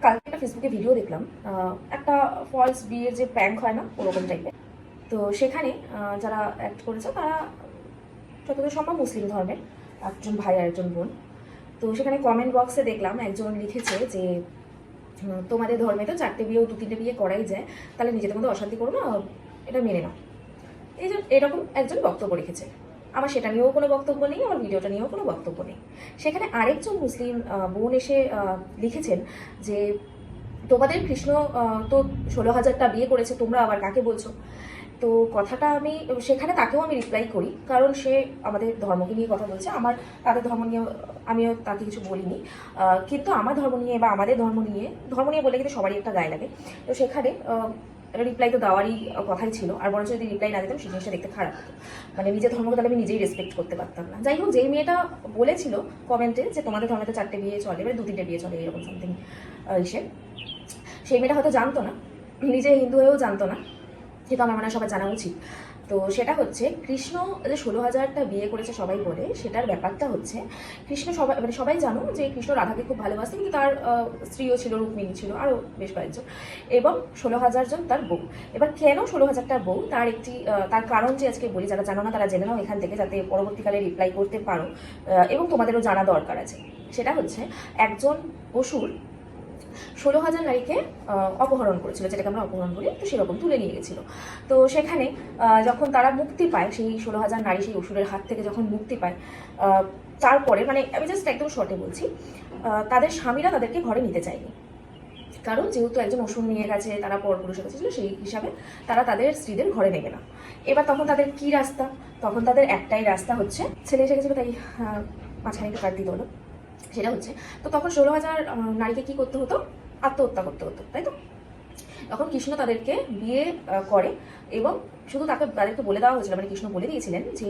কালকে একটা ফেসবুকে ভিডিও দেখলাম, একটা ফলস বিয়ের যে প্র্যাঙ্ক হয় না ওরকম টাইপের। তো সেখানে যারা অ্যাক্ট করেছে তারা যতদূর সম্ভব মুসলিম ধর্মের একজন ভাই আর একজন বোন। তো সেখানে কমেন্ট বক্সে দেখলাম একজন লিখেছে যে তোমাদের ধর্মে তো 4টে বিয়ে ও 2-3টে বিয়ে করাই যায়, তাহলে নিজেদের মধ্যে অশান্তি করো না, এটা মেনে নাও। এই যে এরকম একজন বক্তব্য রেখেছে। আমার সেটা নিয়েও কোনো বক্তব্য নেই, আমার ভিডিওটা নিয়েও কোনো বক্তব্য নেই। সেখানে আরেকজন মুসলিম বোন এসে লিখেছেন যে তোমাদের কৃষ্ণ তো 16,000টা বিয়ে করেছে, তোমরা আবার কাকে বলছো? তো কথাটা আমি সেখানে তাকেও আমি রিপ্লাই করি, কারণ সে আমাদের ধর্মকে নিয়ে কথা বলছে। আমার তাদের ধর্ম নিয়ে আমিও তাকে কিছু বলিনি, কিন্তু আমার ধর্ম নিয়ে বা আমাদের ধর্ম নিয়ে বলে কিন্তু সবারই একটা গায়ে লাগে। তো সেখানে রিপ্লাই তো দেওয়ারই কথাই ছিল, আর বরঞ্চ যদি রিপ্লাই না দিতাম সেই জিনিসটা দেখতে খারাপ হতো। মানে নিজের ধর্মকে তাহলে আমি নিজেই রেসপেক্ট করতে পারতাম না। যাই হোক, যেই মেয়েটা বলেছিল কমেন্টে যে তোমাদের ধর্মে তো 4টে বিয়ে চলে, এবারে 2-3টে বিয়ে চলে, এরকম সামথিং সেই মেয়েটা হয়তো জানতো না, নিজে হিন্দু হয়েও জানতো না, কিন্তু আমার মনে হয় সবার জানা উচিত। তো সেটা হচ্ছে কৃষ্ণ যে 16,000টা বিয়ে করেছে সবাই বলে, সেটার ব্যাপারটা হচ্ছে কৃষ্ণ সবাই জানো যে কৃষ্ণ রাধাকে খুব ভালোবাসতেন, কিন্তু তার স্ত্রীও ছিল, রুক্মিণী ছিল, আরও বেশ কয়েকজন, এবং 16,000 জন তার বউ। এবার কেন 16,000টা বউ, তার কারণ যে আজকে বলি, যারা জানো না তারা জেনে নাও এখান থেকে, যাতে পরবর্তীকালে রিপ্লাই করতে পারো, এবং তোমাদেরও জানা দরকার আছে। সেটা হচ্ছে একজন অসুর 16,000 নারীকে অপহরণ করেছিল, যেটাকে আমরা অপহরণ বলি, তো সেরকম তুলে নিয়ে গেছিল। তো সেখানে যখন তারা মুক্তি পায়, সেই 16,000 নারী সেই অসুরের হাত থেকে যখন মুক্তি পায়, তারপরে মানে আমি জাস্ট একদম শর্টে বলছি, তাদের স্বামীরা তাদেরকে ঘরে নিতে চায়নি, কারণ যেহেতু একজন অসুর নিয়ে গেছে, তারা পরপুরুষের কাছে ছিল, সেই হিসাবে তারা তাদের স্ত্রীদের ঘরে নেবে না। এবার তখন তাদের কি রাস্তা? তখন তাদের একটাই রাস্তা হচ্ছে, ছেলে এসে গেছিলো তাই মাঝখানে একটু কাট দিতে হলো। সেটা হচ্ছে, তো তখন 16,000 নারীকে কি করতে হতো? আত্মহত্যা করতে হতো, তাই তো? তখন কৃষ্ণ তাদেরকে বিয়ে করে, এবং শুধু তাদেরকে বলে দেওয়া হয়েছিল, মানে কৃষ্ণ বলে দিয়েছিলেন যে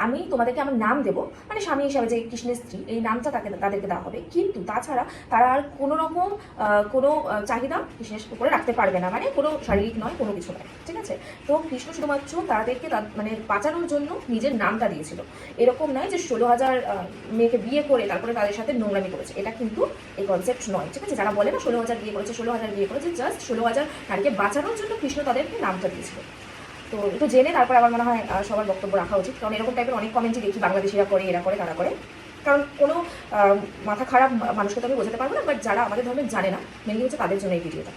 আমি তোমাদেরকে আমার নাম দেবো, মানে স্বামী হিসাবে যে কৃষ্ণের স্ত্রী, এই নামটা তাদেরকে দেওয়া হবে, কিন্তু তাছাড়া তারা আর কোনো রকম কোনো চাহিদা কৃষ্ণের উপরে রাখতে পারবে না, মানে কোনো শারীরিক নয়, কোনো কিছু নয়, ঠিক আছে? তো কৃষ্ণ শুধুমাত্র তাদেরকে মানে বাঁচানোর জন্য নিজের নামটা দিয়েছিল। এরকম নয় যে 16,000 মেয়েকে বিয়ে করে তারপরে তাদের সাথে নোংরামি করেছে, এটা কিন্তু এই কনসেপ্ট নয়, ঠিক আছে? যারা বলে না 16,000 বিয়ে করেছে, 16,000 বিয়ে করেছে, জাস্ট 16,000 নারীকে বাঁচানোর জন্য কৃষ্ণ তাদেরকে নামটা দিয়েছিল। তো একটু জেনে তারপর আমার মনে হয় সবার বক্তব্য রাখা উচিত, কারণ এরকম টাইপের অনেক কমেন্টই দেখি, বাংলাদেশিরা করে, এরা করে, তারা করে। কারণ কোনো মাথা খারাপ মানুষকে তো আমি বোঝাতে পারবো না, বাট যারা আমাদের ধর্মে জানে না, মেনলি হচ্ছে তাদের জন্য এই ভিডিওটা।